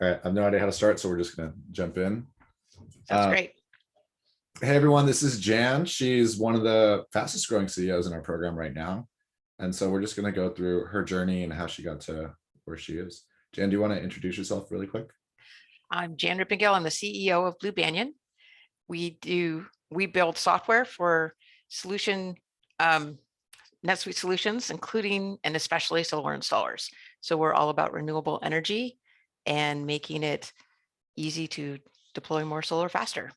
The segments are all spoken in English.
All right, I have no idea how to start, so we're just gonna jump in. Sounds Uh, great. hey everyone, this is Jan. She's one of the fastest growing CEOs in our program right now. And so we're just gonna go through her journey and how she got to where she is. Jan, do you want to introduce yourself really quick? I'm Jan Rippingale. I'm the CEO of Blubanyan. We build software for solution NetSuite solutions, including and especially solar installers. So we're all about renewable energy and making it easy to deploy more solar faster.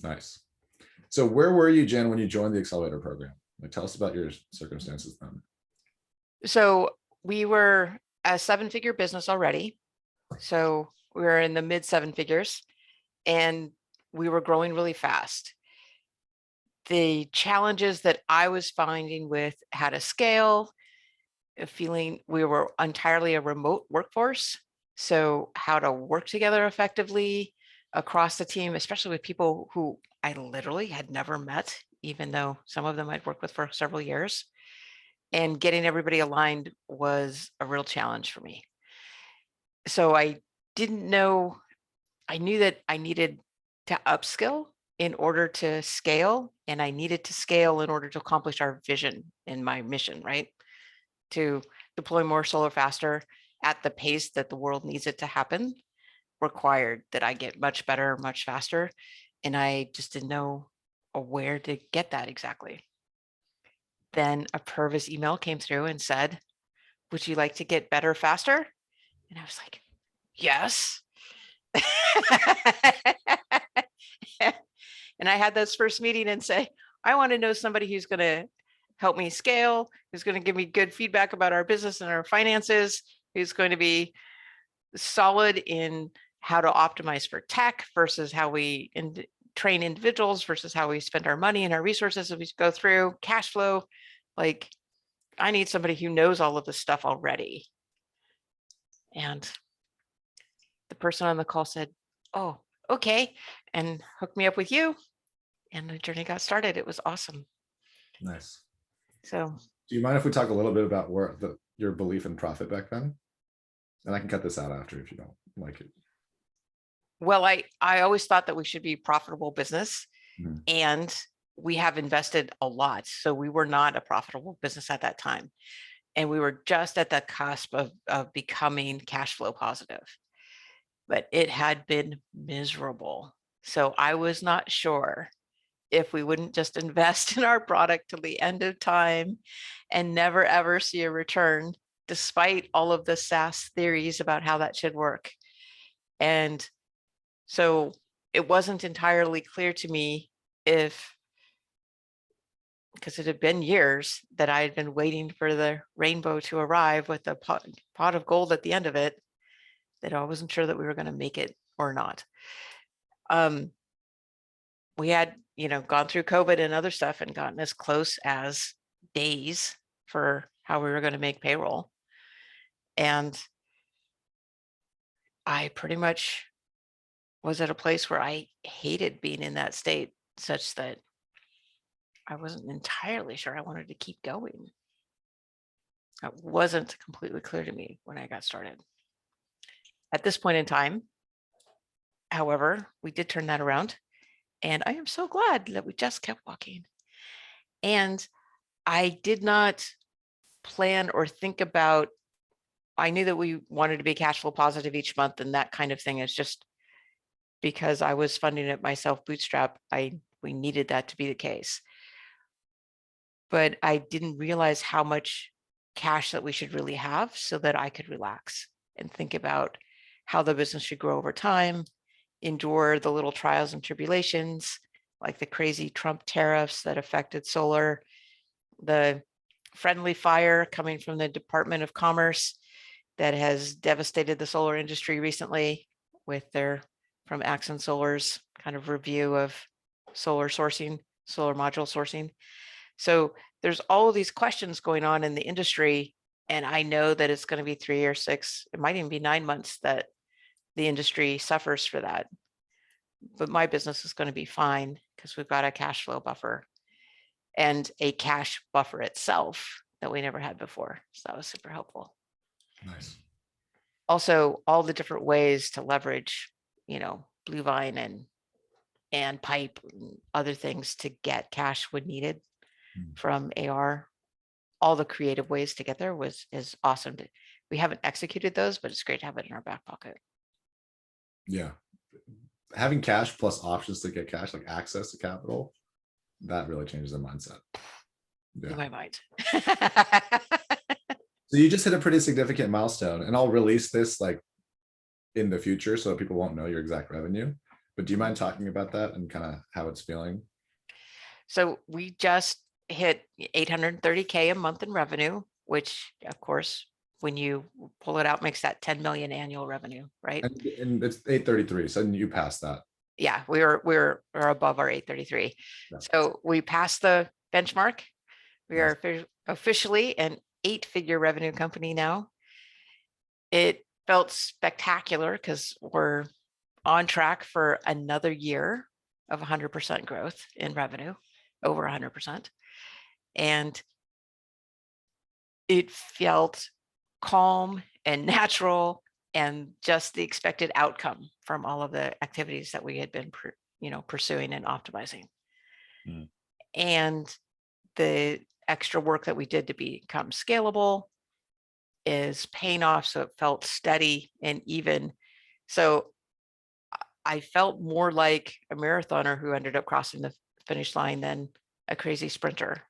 Nice. So where were you, Jan, when you joined the Accelerator program? Like, tell us about your circumstances then. So we were a 7-figure business already. So we were in the mid 7 figures and we were growing really fast. The challenges that I was finding with how to scale, feeling we were entirely a remote workforce. So how to work together effectively across the team, especially with people who I literally had never met, even though some of them I'd worked with for several years. And getting everybody aligned was a real challenge for me. So I didn't know, I knew that I needed to upskill in order to scale, and I needed to scale in order to accomplish our vision and my mission, right? To deploy more solar faster at the pace that the world needs it to happen required that I get much better, much faster. And I just didn't know where to get that exactly. Then a Purvis email came through and said, would you like to get better faster? And I was like, yes. And I had this first meeting and say, I want to know somebody who's going to help me scale, who's going to give me good feedback about our business and our finances, who's going to be solid in how to optimize for tech versus how we train individuals versus how we spend our money and our resources as we go through cash flow. Like, I need somebody who knows all of this stuff already. And the person on the call said, oh, okay, and hooked me up with you. And the journey got started. It was awesome. Nice. So Do you mind if we talk a little bit about your belief in profit back then? And I can cut this out after if you don't like it. well, I always thought that we should be a profitable business, and we have invested a lot. So we were not a profitable business at that time. And we were just at the cusp of becoming cash flow positive. But it had been miserable. So I was not sure if we wouldn't just invest in our product till the end of time and never ever see a return, despite all of the SaaS theories about how that should work. And so it wasn't entirely clear to me because it had been years that I had been waiting for the rainbow to arrive with a pot of gold at the end of it, that I wasn't sure that we were going to make it or not. We had, gone through COVID and other stuff and gotten as close as days for how we were going to make payroll. And I pretty much was at a place where I hated being in that state, such that I wasn't entirely sure I wanted to keep going. It wasn't completely clear to me when I got started. At this point in time, however, we did turn that around, and I am so glad that we just kept walking. And I did not plan or think about, I knew that we wanted to be cash flow positive each month and that kind of thing. It's just because I was funding it myself bootstrap, we needed that to be the case. But I didn't realize how much cash that we should really have so that I could relax and think about how the business should grow over time, endure the little trials and tribulations, like the crazy Trump tariffs that affected solar, the friendly fire coming from the Department of Commerce that has devastated the solar industry recently with from Axon Solar's kind of review of solar sourcing, solar module sourcing. So there's all of these questions going on in the industry, and I know that it's going to be 3 or 6, it might even be 9 months that the industry suffers for that. But my business is going to be fine because we've got a cash flow buffer and a cash buffer itself that we never had before. So that was super helpful. Nice. also all the different ways to leverage, Bluevine and pipe and other things to get cash when needed Mm. from AR. All the creative ways to get there is awesome. We haven't executed those, but it's great to have it in our back pocket. Yeah. Having cash plus options to get cash, like access to capital, that really changes the mindset. Blew Yeah. my mind. So you just hit a pretty significant milestone, and I'll release this like in the future so people won't know your exact revenue. But do you mind talking about that and kind of how it's feeling? So we just hit 830K a month in revenue, which of course, when you pull it out, makes that 10 million annual revenue, right? And it's 833, so you passed that. Yeah, we're above our 833. Yeah. So we passed the benchmark. We Nice. are officially an 8-figure revenue company now. It felt spectacular because we're on track for another year of 100% growth in revenue, over 100%. And it felt calm and natural and just the expected outcome from all of the activities that we had been pursuing and optimizing. Mm. And the extra work that we did to become scalable is paying off. So it felt steady and even. So I felt more like a marathoner who ended up crossing the finish line than a crazy sprinter.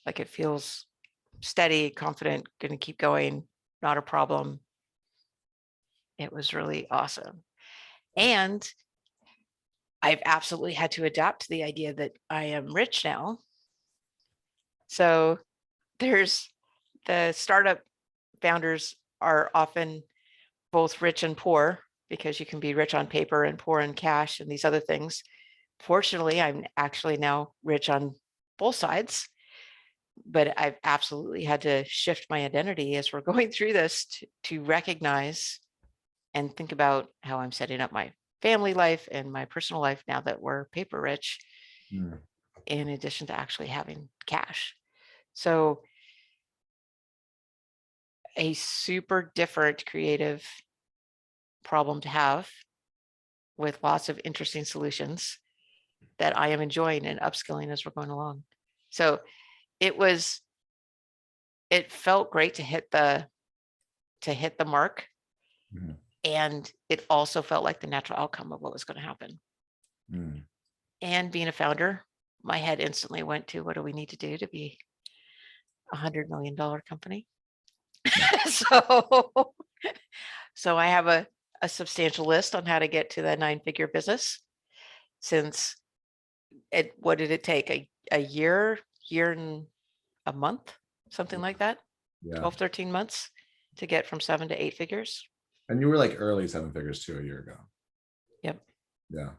Like it feels steady, confident, going to keep going, not a problem. It was really awesome. And I've absolutely had to adapt to the idea that I am rich now. So there's the startup founders are often both rich and poor because you can be rich on paper and poor in cash and these other things. Fortunately, I'm actually now rich on both sides, but I've absolutely had to shift my identity as we're going through this to recognize and think about how I'm setting up my family life and my personal life now that we're paper rich, Mm. in addition to actually having cash. So a super different creative problem to have with lots of interesting solutions that I am enjoying and upskilling as we're going along. So it felt great to hit the mark. Mhm. And it also felt like the natural outcome of what was going to happen. Mm. And being a founder, my head instantly went to what do we need to do to be $100 million company? so I have a substantial list on how to get to the 9-figure business. Since what did it take? A year and a month, something like that, Yeah. 12, 13 months to get from 7 to 8 figures. And you were like early 7 figures too a year ago. Yep. Yeah.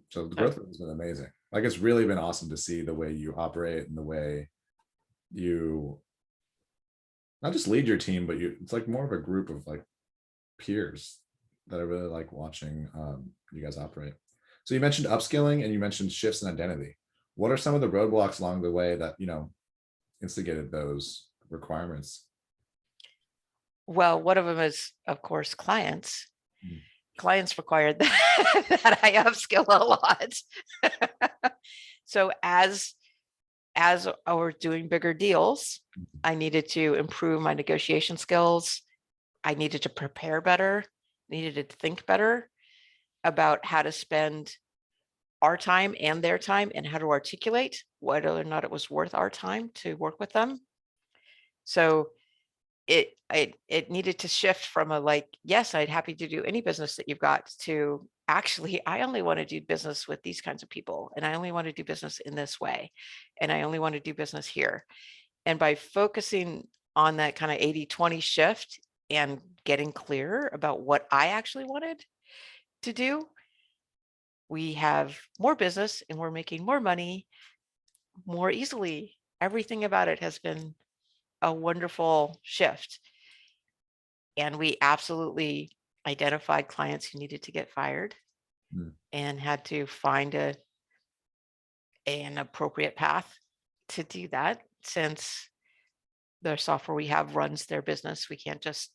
So the growth has been amazing. Like it's really been awesome to see the way you operate and the way you not just lead your team, but it's like more of a group of like peers that I really like watching you guys operate. So you mentioned upskilling and you mentioned shifts in identity. What are some of the roadblocks along the way that, instigated those requirements? Well, one of them is, of course, clients. Mm. Clients required that I upskill a lot. So as I was doing bigger deals, I needed to improve my negotiation skills. I needed to prepare better, needed to think better about how to spend our time and their time and how to articulate whether or not it was worth our time to work with them. So it needed to shift from a like, yes, I'd happy to do any business that you've got, to actually, I only want to do business with these kinds of people, and I only want to do business in this way, and I only want to do business here. And by focusing on that kind of 80-20 shift and getting clear about what I actually wanted to do, we have more business and we're making more money more easily. Everything about it has been a wonderful shift. And we absolutely identified clients who needed to get fired Mm. and had to find an appropriate path to do that. Since the software we have runs their business, we can't just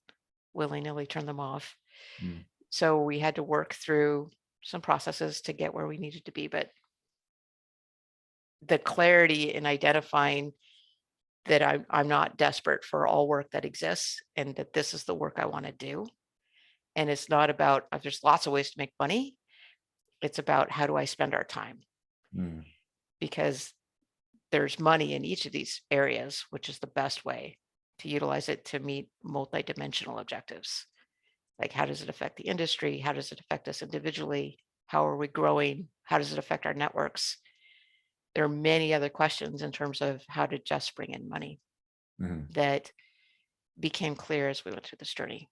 willy-nilly turn them off. Mm. So we had to work through some processes to get where we needed to be. But the clarity in identifying that I'm not desperate for all work that exists and that this is the work I want to do. And it's not about, there's lots of ways to make money. It's about how do I spend our time? Mm. Because there's money in each of these areas, which is the best way to utilize it to meet multidimensional objectives. Like, how does it affect the industry? How does it affect us individually? How are we growing? How does it affect our networks? There are many other questions in terms of how to just bring in money Mhm. that became clear as we went through this journey.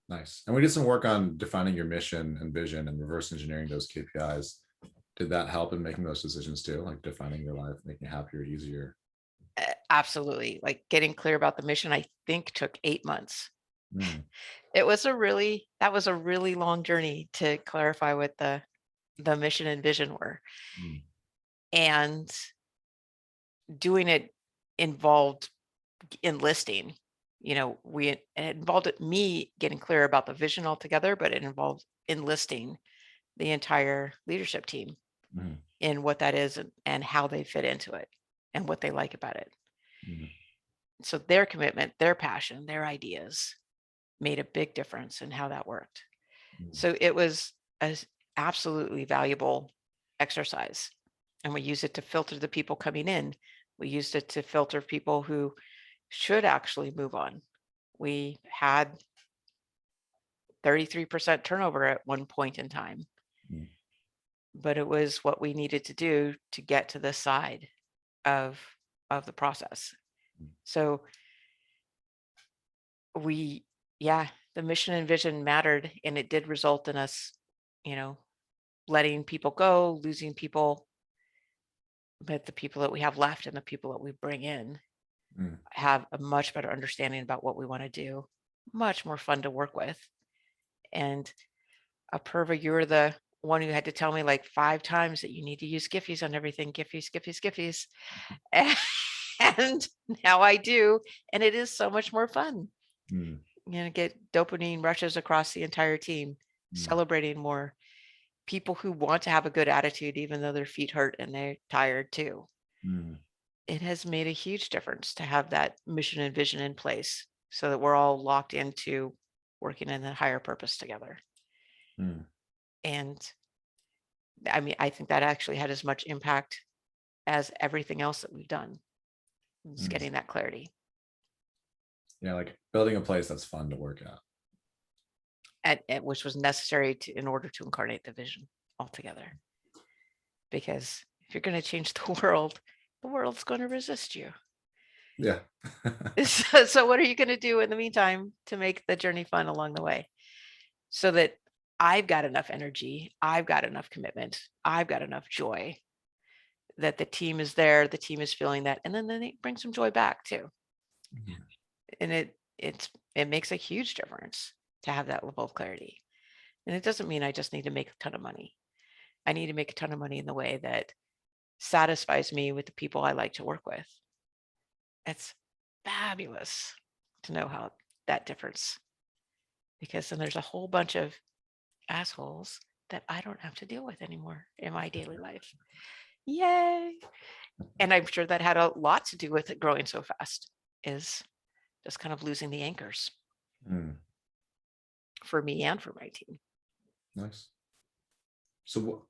Nice. And we did some work on defining your mission and vision and reverse engineering those KPIs. Did that help in making those decisions too? Like defining your life, making it happier, easier? Absolutely. Like, getting clear about the mission, I think took 8 months. Mm. That was a really long journey to clarify what the mission and vision were. Mm. And doing it involved enlisting. It involved me getting clear about the vision altogether, but it involved enlisting the entire leadership team Mhm. in what that is and how they fit into it and what they like about it. Mhm. So their commitment, their passion, their ideas made a big difference in how that worked. Mhm. So it was an absolutely valuable exercise. And we use it to filter the people coming in. We used it to filter people who should actually move on. We had 33% turnover at one point in time, Mhm. but it was what we needed to do to get to this side of the process. Mhm. So we, yeah, the mission and vision mattered, and it did result in us, you know, letting people go, losing people, but the people that we have left and the people that we bring in Mhm. have a much better understanding about what we want to do, much more fun to work with. And Apurva, you're the one who had to tell me like 5 times that you need to use Giphies on everything. Giphies, Giphies, Giphies. And now I do. And it is so much more fun. Mhm. Get dopamine rushes across the entire team, Mhm. celebrating more people who want to have a good attitude, even though their feet hurt and they're tired too. Mhm. It has made a huge difference to have that mission and vision in place so that we're all locked into working in a higher purpose together. Mhm. And I mean, I think that actually had as much impact as everything else that we've done. Is Mhm. getting that clarity, Yeah, like building a place that's fun to work at. which was necessary in order to incarnate the vision altogether. Because if you're going to change the world's going to resist you. Yeah. So what are you going to do in the meantime to make the journey fun along the way? So that I've got enough energy, I've got enough commitment, I've got enough joy that the team is there, the team is feeling that, and then they bring some joy back too. Mhm. And it makes a huge difference to have that level of clarity. And it doesn't mean I just need to make a ton of money. I need to make a ton of money in the way that satisfies me with the people I like to work with. It's fabulous to know how that difference, because then there's a whole bunch of assholes that I don't have to deal with anymore in my daily life. Yay. And I'm sure that had a lot to do with it growing so fast, is just kind of losing the anchors Mhm. for me and for my team. Nice. So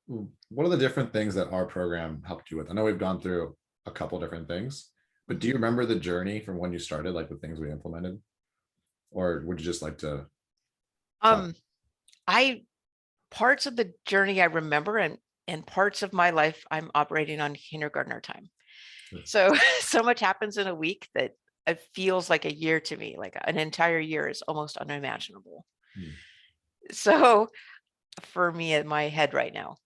what are the different things that our program helped you with? I know we've gone through a couple different things, but do you Mhm. remember the journey from when you started, like the things we implemented? Or would you just like to talk? Um, I Parts of the journey I remember, and parts of my life I'm operating on kindergartner time. Sure. So so much happens in a week that it feels like a year to me, like an entire year is almost unimaginable. Mm. So for me in my head right now,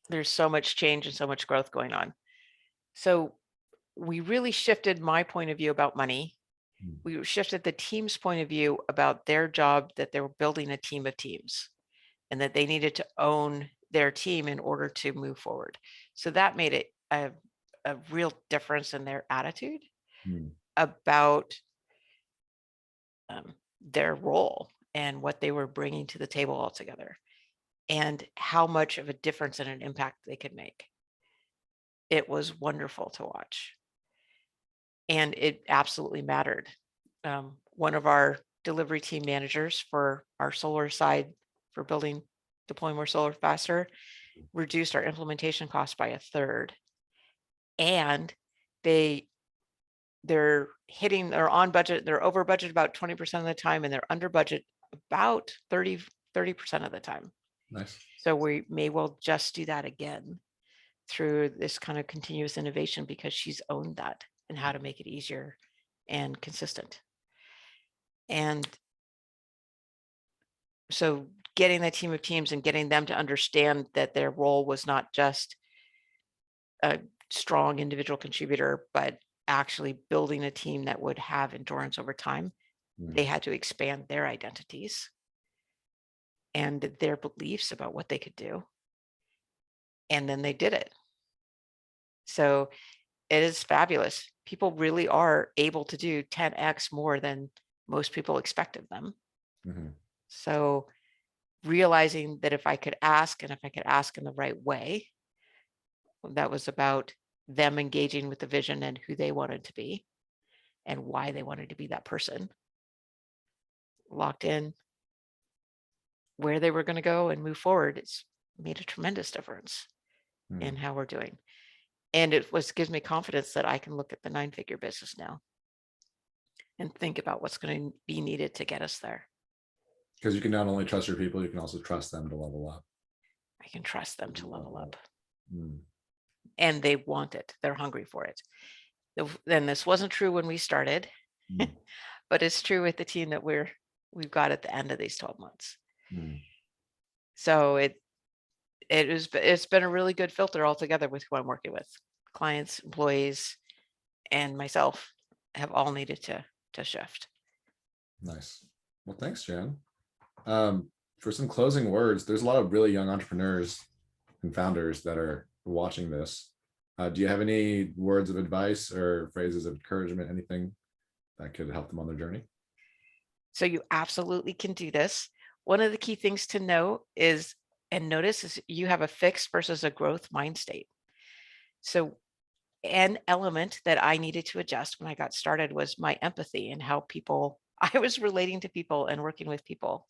there's so much change and so much growth going on. So we really shifted my point of view about money. Mm. We shifted the team's point of view about their job, that they were building a team of teams and that they needed to own their team in order to move forward. So that made it a real difference in their attitude Mm. about um, their role and what they were bringing to the table altogether, and how much of a difference and an impact they could make. It was wonderful to watch, and it absolutely mattered. One of our delivery team managers for our solar side, for deploying more solar faster, reduced our implementation cost by a third. And they they're on budget, they're over budget about 20% of the time, and they're under budget about 30% of the time. Nice. So we may well just do that again through this kind of continuous innovation, because she's owned that and how to make it easier and consistent. And so getting that team of teams and getting them to understand that their role was not just a strong individual contributor, but actually building a team that would have endurance over time. Mm. They had to expand their identities and their beliefs about what they could do. And then they did it. So it is fabulous. People really are able to do 10x more than most people expect of them. Mhm. So realizing that if I could ask, and if I could ask in the right way, that was about them engaging with the vision and who they wanted to be and why they wanted to be that person. Locked in where they were going to go and move forward. It's made a tremendous difference in Mm. how we're doing. And gives me confidence that I can look at the 9-figure business now and think about what's going to be needed to get us there. Because you can not only trust your people, you can also trust them to level up. I can trust them to level up. Mm. And they want it. They're hungry for it. Then this wasn't true when we started, Mm. but it's true with the team that we've got at the end of these 12 months. Mm. So it's been a really good filter altogether with who I'm working with. Clients, employees, and myself have all needed to shift. Nice. Well, thanks, Jan. For some closing words, there's a lot of really young entrepreneurs and founders that are watching this. Do you have any words of advice or phrases of encouragement, anything that could help them on their journey? So you absolutely can do this. One of the key things to know is you have a fixed versus a growth mind state. So an element that I needed to adjust when I got started was my empathy and how I was relating to people and working with people.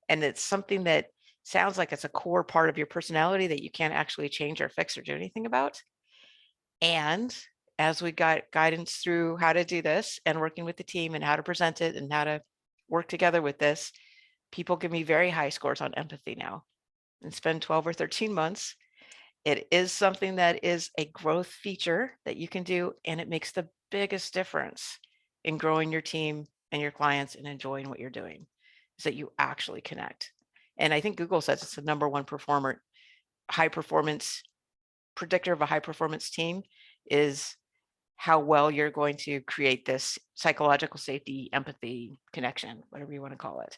And it's something that sounds like it's a core part of your personality that you can't actually change or fix or do anything about. And as we got guidance through how to do this and working with the team and how to present it and how to work together with this, people give me very high scores on empathy now. It's been 12 or 13 months. It is something that is a growth feature that you can do, and it makes the biggest difference in growing your team and your clients and enjoying what you're doing, is that you actually connect. And I think Google says it's the #1 high performance predictor of a high performance team is how well you're going to create this psychological safety, empathy, connection, whatever you want to call it.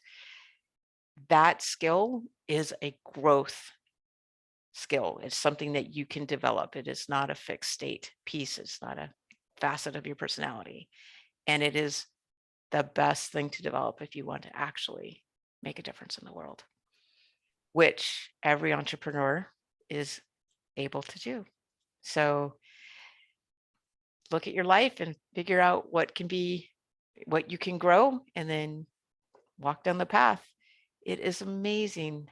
That skill is a growth skill. It's something that you can develop. It is not a fixed state piece. It's not a facet of your personality. And it is the best thing to develop if you want to actually make a difference in the world, which every entrepreneur is able to do. So look at your life and figure out what you can grow, and then walk down the path. It is amazing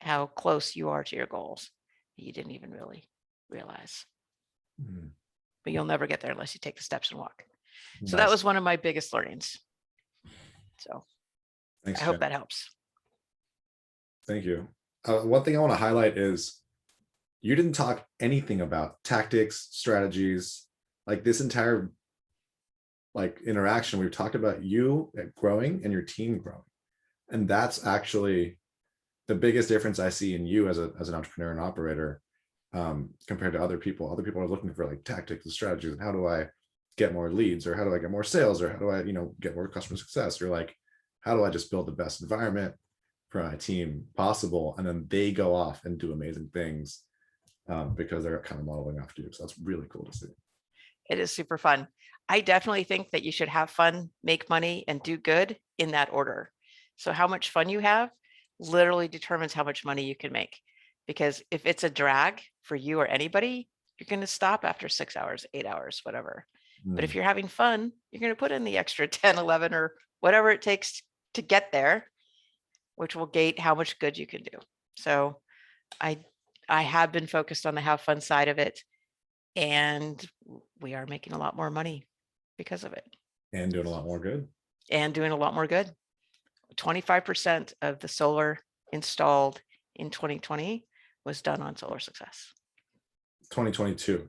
how close you are to your goals that you didn't even really realize. Mm. But you'll never get there unless you take the steps and walk. So that Nice. was one of my biggest learnings. So Thanks, I hope Jan. that helps. Thank you. One thing I want to highlight is you didn't talk anything about tactics, strategies, like this entire interaction. We've talked about you growing and your team growing. And that's actually the biggest difference I see in you as an entrepreneur and operator compared to other people. Other people are looking for like tactics and strategies. And how do I get more leads, or how do I get more sales, or how do I, get more customer success? You're like, how do I just build the best environment for my team possible? And then they go off and do amazing things because they're kind of modeling after you. So that's really cool to see. It is super fun. I definitely think that you should have fun, make money, and do good in that order. So how much fun you have literally determines how much money you can make. Because if it's a drag for you or anybody, you're going to stop after 6 hours, 8 hours, whatever. But if you're having fun, you're going to put in the extra 10, 11, or whatever it takes to get there, which will gate how much good you can do. So I have been focused on the have fun side of it, and we are making a lot more money because of it. And doing a lot more good. And doing a lot more good. 25% of the solar installed in 2020 was done on Solar Success. 2022.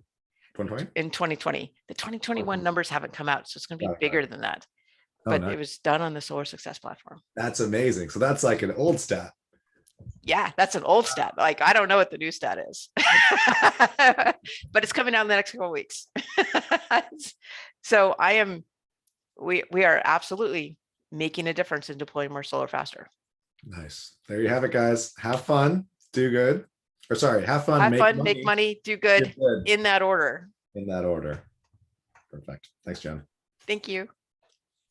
2020? In 2020. The 2021 numbers haven't come out, so it's going to be bigger than that. But nice. It was done on the Solar Success platform. That's amazing. So that's like an old stat. Yeah, that's an old stat. Like, I don't know what the new stat is, but it's coming out in the next couple of weeks. So we are absolutely making a difference in deploying more solar faster. Nice. There you have it, guys. Have fun, do good. Or sorry, have fun, make money, do good in that order. In that order. Perfect. Thanks, Jen. Thank you.